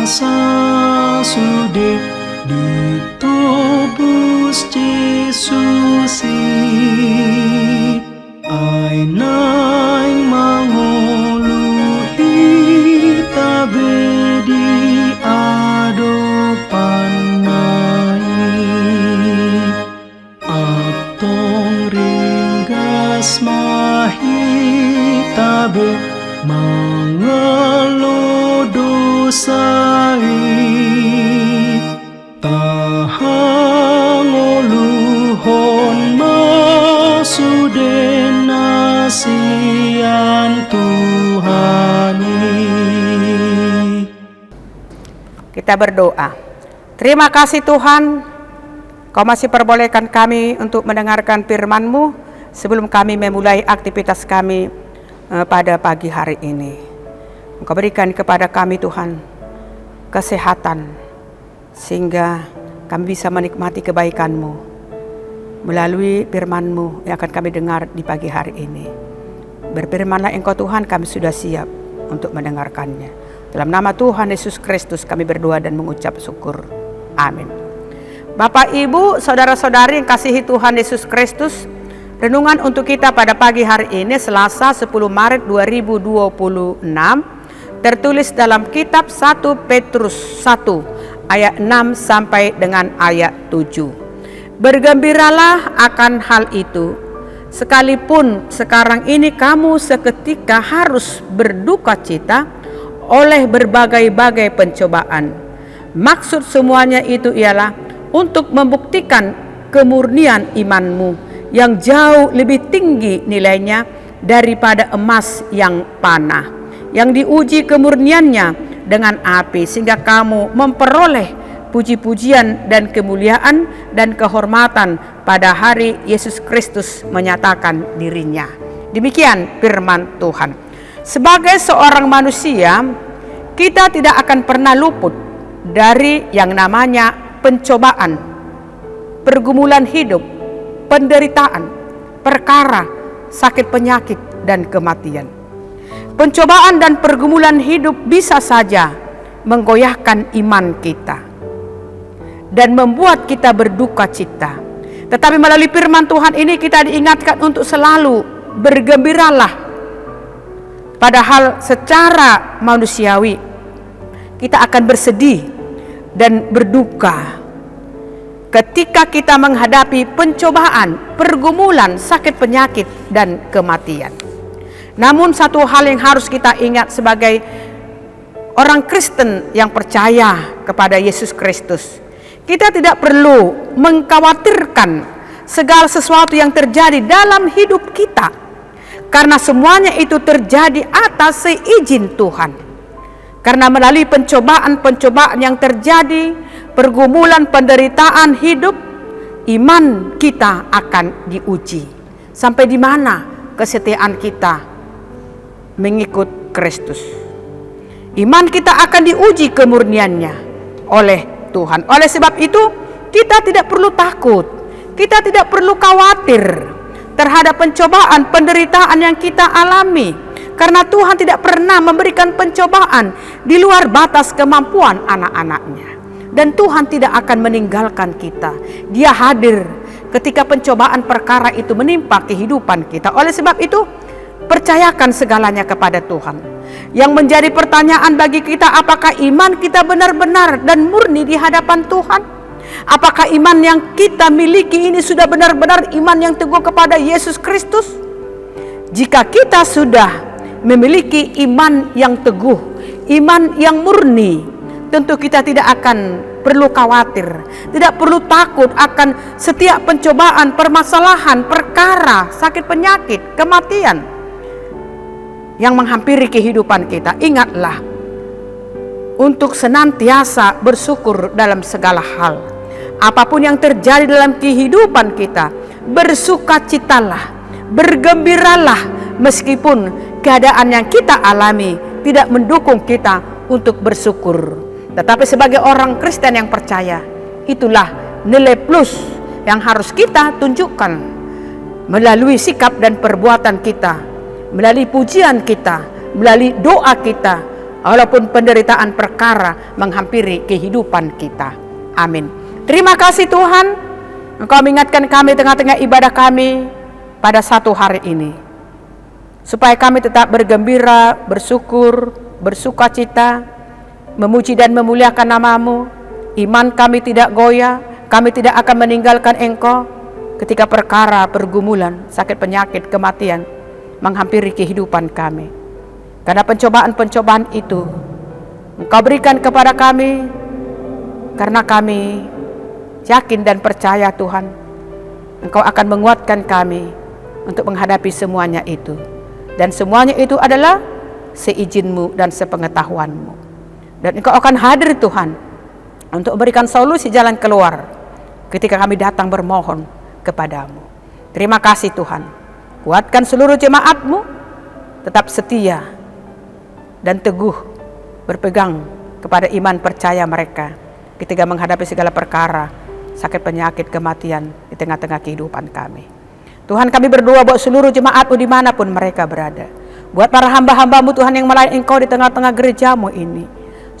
dosa sudah ditebus Yesus ainaing mangoluhi tabedi adopan atong ringgas mahitabe mangalo dosai tahang uluhon masuden nasian Tuhani. Kita berdoa. Terima kasih Tuhan, Kau masih perbolehkan kami untuk mendengarkan firman-Mu sebelum kami memulai aktivitas kami pada pagi hari ini. Engkau berikan kepada kami Tuhan kesehatan, sehingga kami bisa menikmati kebaikan-Mu melalui firman-Mu yang akan kami dengar di pagi hari ini. Berfirmanlah Engkau Tuhan, kami sudah siap untuk mendengarkannya. Dalam nama Tuhan Yesus Kristus kami berdoa dan mengucap syukur. Amin. Bapak, Ibu, saudara-saudari yang kasihi Tuhan Yesus Kristus, renungan untuk kita pada pagi hari ini Selasa 10 Maret 2026 tertulis dalam kitab 1 Petrus 1 ayat 6 sampai dengan ayat 7. Bergembiralah akan hal itu, sekalipun sekarang ini kamu seketika harus berduka cita oleh berbagai-bagai pencobaan. Maksud semuanya itu ialah untuk membuktikan kemurnian imanmu yang jauh lebih tinggi nilainya daripada emas yang panah, yang diuji kemurniannya dengan api, sehingga kamu memperoleh puji-pujian dan kemuliaan dan kehormatan pada hari Yesus Kristus menyatakan dirinya. Demikian firman Tuhan. Sebagai seorang manusia, kita tidak akan pernah luput dari yang namanya pencobaan, pergumulan hidup, penderitaan, perkara, sakit penyakit, dan kematian. Pencobaan dan pergumulan hidup bisa saja menggoyahkan iman kita dan membuat kita berduka cita. Tetapi melalui firman Tuhan ini kita diingatkan untuk selalu bergembiralah. Padahal secara manusiawi kita akan bersedih dan berduka ketika kita menghadapi pencobaan, pergumulan, sakit penyakit, dan kematian. Namun satu hal yang harus kita ingat sebagai orang Kristen yang percaya kepada Yesus Kristus, kita tidak perlu mengkhawatirkan segala sesuatu yang terjadi dalam hidup kita, karena semuanya itu terjadi atas seizin Tuhan. Karena melalui pencobaan-pencobaan yang terjadi, pergumulan penderitaan hidup, iman kita akan diuji. Sampai di mana kesetiaan kita mengikut Kristus. Iman kita akan diuji kemurniannya oleh Tuhan. Oleh sebab itu, kita tidak perlu takut, kita tidak perlu khawatir terhadap pencobaan, penderitaan yang kita alami, karena Tuhan tidak pernah memberikan pencobaan di luar batas kemampuan anak-anaknya. Dan Tuhan tidak akan meninggalkan kita. Dia hadir ketika pencobaan perkara itu menimpa kehidupan kita. Oleh sebab itu, percayakan segalanya kepada Tuhan. Yang menjadi pertanyaan bagi kita, apakah iman kita benar-benar dan murni di hadapan Tuhan? Apakah iman yang kita miliki ini sudah benar-benar iman yang teguh kepada Yesus Kristus? Jika kita sudah memiliki iman yang teguh, iman yang murni, tentu kita tidak akan perlu khawatir, tidak perlu takut akan setiap pencobaan, permasalahan, perkara, sakit penyakit, kematian yang menghampiri kehidupan kita. Ingatlah untuk senantiasa bersyukur dalam segala hal. Apapun yang terjadi dalam kehidupan kita, bersukacitalah, bergembiralah meskipun keadaan yang kita alami tidak mendukung kita untuk bersyukur. Tetapi sebagai orang Kristen yang percaya, itulah nilai plus yang harus kita tunjukkan melalui sikap dan perbuatan kita, melalui pujian kita, melalui doa kita, walaupun penderitaan perkara menghampiri kehidupan kita. Amin. Terima kasih Tuhan, Engkau mengingatkan kami tengah-tengah ibadah kami pada satu hari ini, supaya kami tetap bergembira, bersyukur, bersukacita, memuji dan memuliakan nama-Mu. Iman kami tidak goyah, kami tidak akan meninggalkan Engkau ketika perkara pergumulan, sakit penyakit, kematian menghampiri kehidupan kami. Karena pencobaan-pencobaan itu Engkau berikan kepada kami, karena kami yakin dan percaya Tuhan, Engkau akan menguatkan kami untuk menghadapi semuanya itu. Dan semuanya itu adalah seizin-Mu dan sepengetahuan-Mu. Dan Engkau akan hadir Tuhan untuk memberikan solusi jalan keluar ketika kami datang bermohon kepadamu. Terima kasih Tuhan. Kuatkan seluruh jemaat-Mu tetap setia dan teguh berpegang kepada iman percaya mereka ketika menghadapi segala perkara, sakit penyakit, kematian di tengah-tengah kehidupan kami. Tuhan, kami berdoa buat seluruh jemaat-Mu dimanapun mereka berada. Buat para hamba-hamba-Mu Tuhan yang melayani Engkau di tengah-tengah gereja-Mu ini,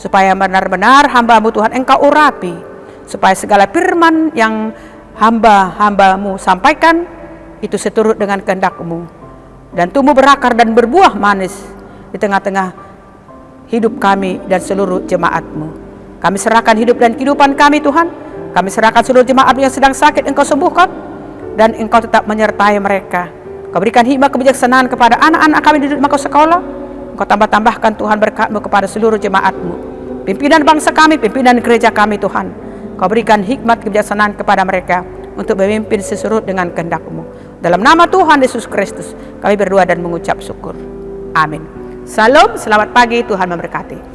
supaya benar-benar hamba-Mu Tuhan Engkau urapi, supaya segala firman yang hamba-hamba-Mu sampaikan itu seturut dengan kehendak-Mu dan tumbuh berakar dan berbuah manis di tengah-tengah hidup kami dan seluruh jemaat-Mu. Kami serahkan hidup dan kehidupan kami Tuhan. Kami serahkan seluruh jemaat yang sedang sakit, Engkau sembuhkan, dan Engkau tetap menyertai mereka. Kau berikan hikmah kebijaksanaan kepada anak-anak kami di rumah sekolah. Engkau tambah-tambahkan Tuhan berkat-Mu kepada seluruh jemaat-Mu. Pimpinan bangsa kami, pimpinan gereja kami Tuhan. Kau berikan hikmat kebijaksanaan kepada mereka untuk memimpin sesurut dengan kehendak-Mu. Dalam nama Tuhan Yesus Kristus kami berdoa dan mengucap syukur. Amin. Salam, selamat pagi, Tuhan memberkati.